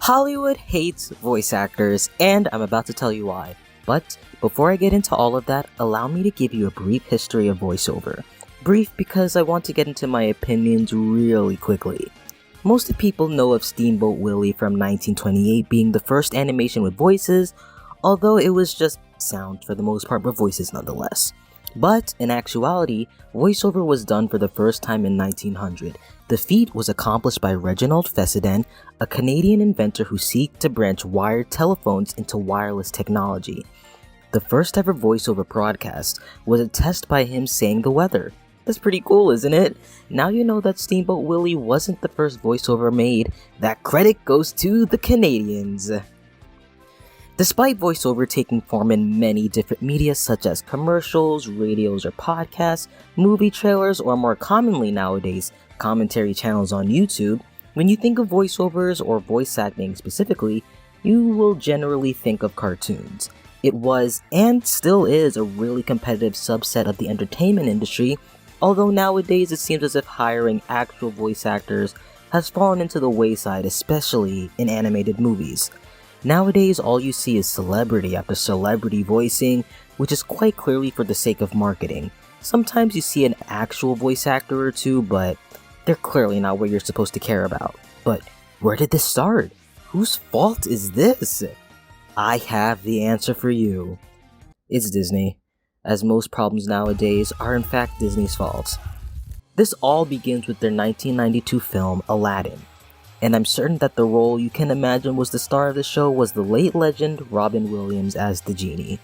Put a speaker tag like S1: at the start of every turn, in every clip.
S1: Hollywood hates voice actors, and I'm about to tell you why. But before I get into all of that, allow me to give you a brief history of voiceover. Brief because I want to get into my opinions really quickly. Most people know of Steamboat Willie from 1928 being the first animation with voices, although it was just sound for the most part, but voices nonetheless. But in actuality, voiceover was done for the first time in 1900. The feat was accomplished by Reginald Fessenden, a Canadian inventor who sought to branch wired telephones into wireless technology. The first ever voiceover broadcast was a test by him saying the weather. That's pretty cool, isn't it? Now you know that Steamboat Willie wasn't the first voiceover made. That credit goes to the Canadians. Despite voiceover taking form in many different media such as commercials, radios or podcasts, movie trailers, or more commonly nowadays, commentary channels on YouTube, when you think of voiceovers or voice acting specifically, you will generally think of cartoons. It was, and still is, a really competitive subset of the entertainment industry, although nowadays it seems as if hiring actual voice actors has fallen into the wayside, especially in animated movies. Nowadays, all you see is celebrity after celebrity voicing, which is quite clearly for the sake of marketing. Sometimes you see an actual voice actor or two, but they're clearly not what you're supposed to care about. But where did this start? Whose fault is this? I have the answer for you. It's Disney, as most problems nowadays are in fact Disney's fault. This all begins with their 1992 film, Aladdin. And I'm certain that the role you can imagine was the star of the show was the late legend Robin Williams as the genie.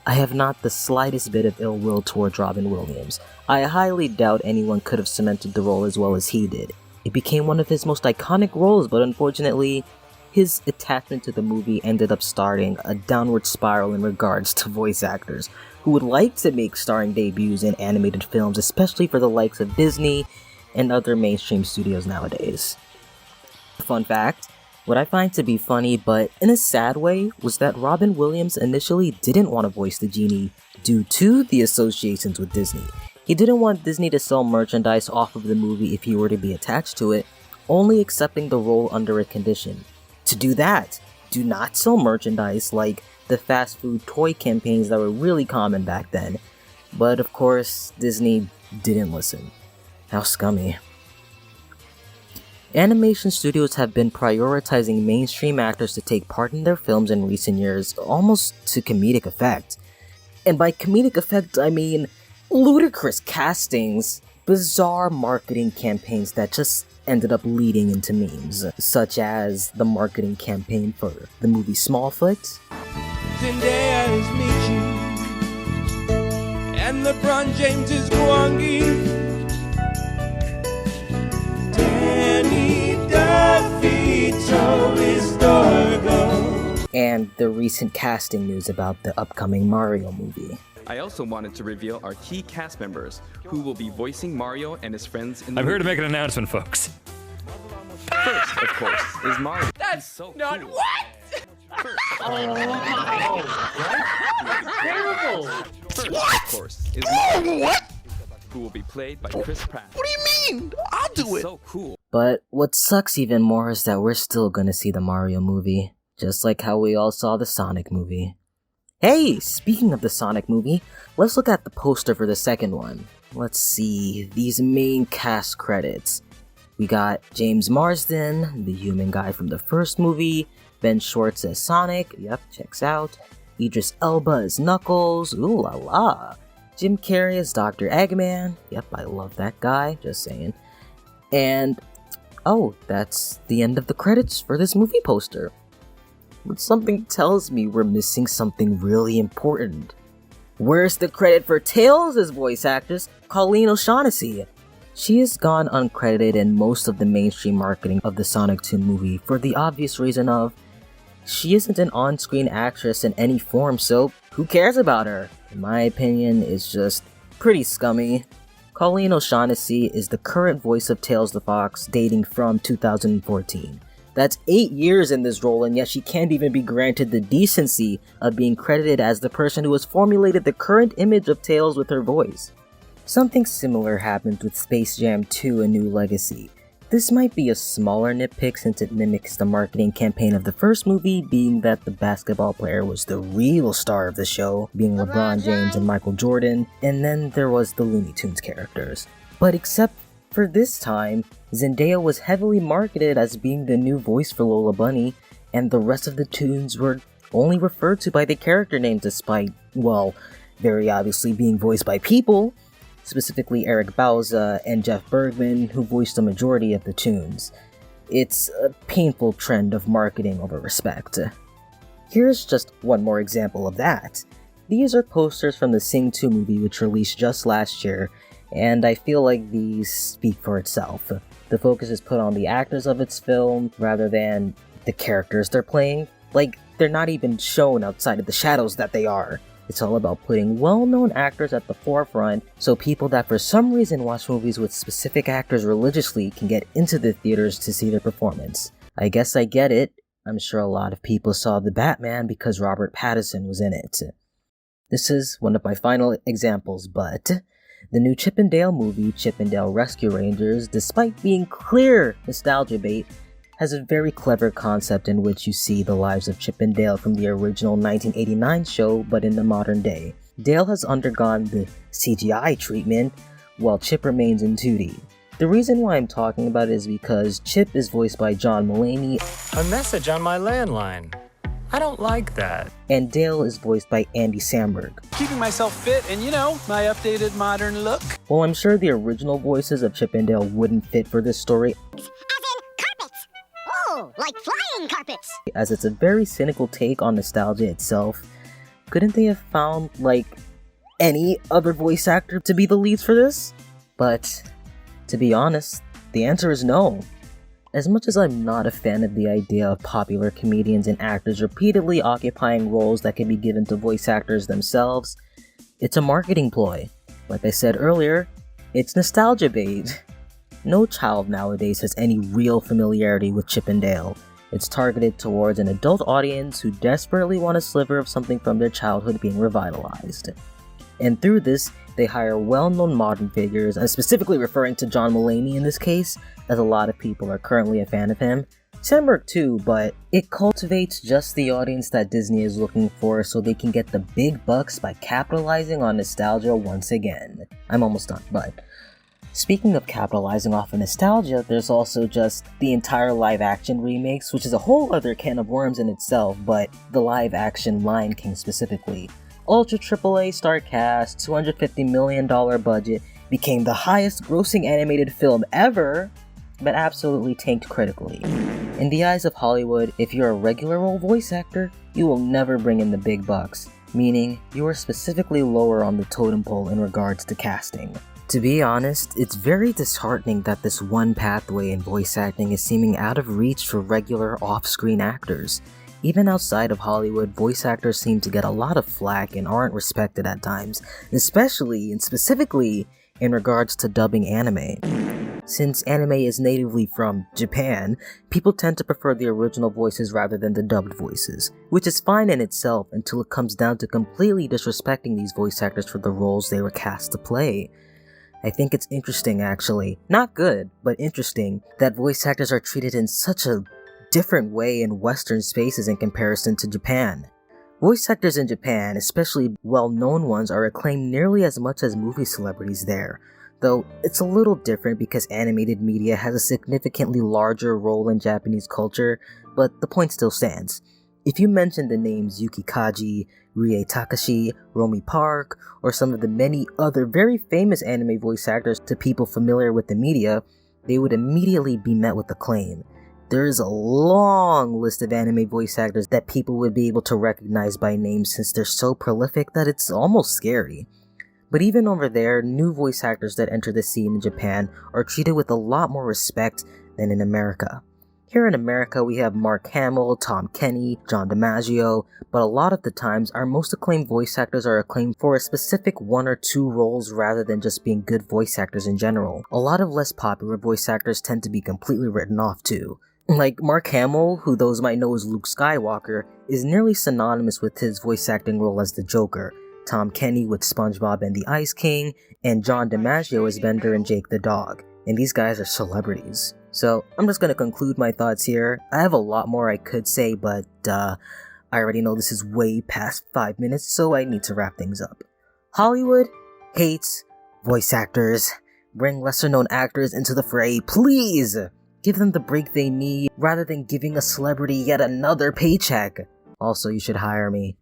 S1: I have not the slightest bit of ill will towards Robin Williams. I highly doubt anyone could have cemented the role as well as he did. It became one of his most iconic roles, but unfortunately, his attachment to the movie ended up starting a downward spiral in regards to voice actors who would like to make starring debuts in animated films, especially for the likes of Disney and other mainstream studios nowadays. Fun fact, what I find to be funny, but in a sad way, was that Robin Williams initially didn't want to voice the genie due to the associations with Disney. He didn't want Disney to sell merchandise off of the movie if he were to be attached to it, only accepting the role under a condition. To do that, do not sell merchandise like the fast food toy campaigns that were really common back then. But of course, Disney didn't listen. How scummy. Animation studios have been prioritizing mainstream actors to take part in their films in recent years, almost to comedic effect. And by comedic effect, I mean ludicrous castings, bizarre marketing campaigns that just ended up leading into memes, such as the marketing campaign for the movie Smallfoot.
S2: Zendaya is Michi, and LeBron James is Gwangi.
S1: And the recent casting news about the upcoming Mario movie.
S3: I also wanted to reveal our key cast members who will be voicing Mario and his friends in the
S4: I'm
S3: movie.
S4: here to make an announcement, folks.
S3: First, of course, is Mario.
S2: That's
S3: so
S2: not
S3: cool.
S2: what?
S5: Terrible!
S3: First, of course, is Mario. Who will be played by Chris Pratt.
S2: What do you mean? I'll do it.
S3: So cool.
S1: But what sucks even more is that we're still gonna see the Mario movie, just like how we all saw the Sonic movie. Hey, speaking of the Sonic movie, let's look at the poster for the second one. Let's see, these main cast credits. We got James Marsden, the human guy from the first movie, Ben Schwartz as Sonic, yep, checks out, Idris Elba as Knuckles, ooh la la, Jim Carrey as Dr. Eggman, yep, I love that guy, just saying, and oh, that's the end of the credits for this movie poster. But something tells me we're missing something really important. Where's the credit for Tails as voice actress, Colleen O'Shaughnessy? She has gone uncredited in most of the mainstream marketing of the Sonic 2 movie for the obvious reason of she isn't an on-screen actress in any form, so who cares about her? In my opinion, it's just pretty scummy. Colleen O'Shaughnessy is the current voice of Tails the Fox, dating from 2014. That's 8 years in this role, and yet she can't even be granted the decency of being credited as the person who has formulated the current image of Tails with her voice. Something similar happened with Space Jam 2: A New Legacy. This might be a smaller nitpick since it mimics the marketing campaign of the first movie, being that the basketball player was the real star of the show, being LeBron James and Michael Jordan, and then there was the Looney Tunes characters. But except for this time, Zendaya was heavily marketed as being the new voice for Lola Bunny, and the rest of the tunes were only referred to by the character names despite, well, very obviously being voiced by people, specifically Eric Bauza and Jeff Bergman, who voiced the majority of the tunes. It's a painful trend of marketing over respect. Here's just one more example of that. These are posters from the Sing 2 movie, which released just last year, and I feel like these speak for itself. The focus is put on the actors of its film rather than the characters they're playing. Like, they're not even shown outside of the shadows that they are. It's all about putting well-known actors at the forefront so people that for some reason watch movies with specific actors religiously can get into the theaters to see their performance. I guess I get it. I'm sure a lot of people saw The Batman because Robert Pattinson was in it. This is one of my final examples, but the new Chip and Dale movie, Chip and Dale Rescue Rangers, despite being clear nostalgia bait, has a very clever concept in which you see the lives of Chip and Dale from the original 1989 show, but in the modern day. Dale has undergone the CGI treatment, while Chip remains in 2D. The reason why I'm talking about it is because Chip is voiced by John Mulaney.
S4: A message on my landline. I don't like that.
S1: And Dale is voiced by Andy Samberg.
S2: Keeping myself fit and, my updated modern look.
S1: While I'm sure the original voices of Chip and Dale wouldn't fit for this story,
S5: like flying carpets!
S1: As it's a very cynical take on nostalgia itself, couldn't they have found, any other voice actor to be the leads for this? But, to be honest, the answer is no. As much as I'm not a fan of the idea of popular comedians and actors repeatedly occupying roles that can be given to voice actors themselves, it's a marketing ploy. Like I said earlier, it's nostalgia bait. No child nowadays has any real familiarity with Chip and Dale. It's targeted towards an adult audience who desperately want a sliver of something from their childhood being revitalized. And through this, they hire well-known modern figures, and specifically referring to John Mulaney in this case, as a lot of people are currently a fan of him. Samberg too, but it cultivates just the audience that Disney is looking for so they can get the big bucks by capitalizing on nostalgia once again. I'm almost done, but speaking of capitalizing off of nostalgia, there's also just the entire live-action remakes, which is a whole other can of worms in itself, but the live-action Lion King specifically. Ultra AAA star cast, $250 million budget, became the highest grossing animated film ever, but absolutely tanked critically. In the eyes of Hollywood, if you're a regular old voice actor, you will never bring in the big bucks, meaning you are specifically lower on the totem pole in regards to casting. To be honest, it's very disheartening that this one pathway in voice acting is seeming out of reach for regular off-screen actors. Even outside of Hollywood, voice actors seem to get a lot of flack and aren't respected at times, especially and specifically in regards to dubbing anime. Since anime is natively from Japan, people tend to prefer the original voices rather than the dubbed voices, which is fine in itself until it comes down to completely disrespecting these voice actors for the roles they were cast to play. I think it's interesting actually, not good, but interesting, that voice actors are treated in such a different way in Western spaces in comparison to Japan. Voice actors in Japan, especially well-known ones, are acclaimed nearly as much as movie celebrities there, though it's a little different because animated media has a significantly larger role in Japanese culture, but the point still stands. If you mention the names Yuki Kaji, Rie Takashi, Romy Park, or some of the many other very famous anime voice actors to people familiar with the media, they would immediately be met with acclaim. There is a long list of anime voice actors that people would be able to recognize by name since they're so prolific that it's almost scary. But even over there, new voice actors that enter the scene in Japan are treated with a lot more respect than in America. Here in America, we have Mark Hamill, Tom Kenny, John DiMaggio, but a lot of the times, our most acclaimed voice actors are acclaimed for a specific one or two roles rather than just being good voice actors in general. A lot of less popular voice actors tend to be completely written off too. Like Mark Hamill, who those might know as Luke Skywalker, is nearly synonymous with his voice acting role as the Joker, Tom Kenny with SpongeBob and the Ice King, and John DiMaggio as Bender and Jake the Dog, and these guys are celebrities. So I'm just gonna conclude my thoughts here. I have a lot more I could say, but I already know this is way past 5 minutes, so I need to wrap things up. Hollywood hates voice actors. Bring lesser known actors into the fray, please! Give them the break they need rather than giving a celebrity yet another paycheck. Also, you should hire me.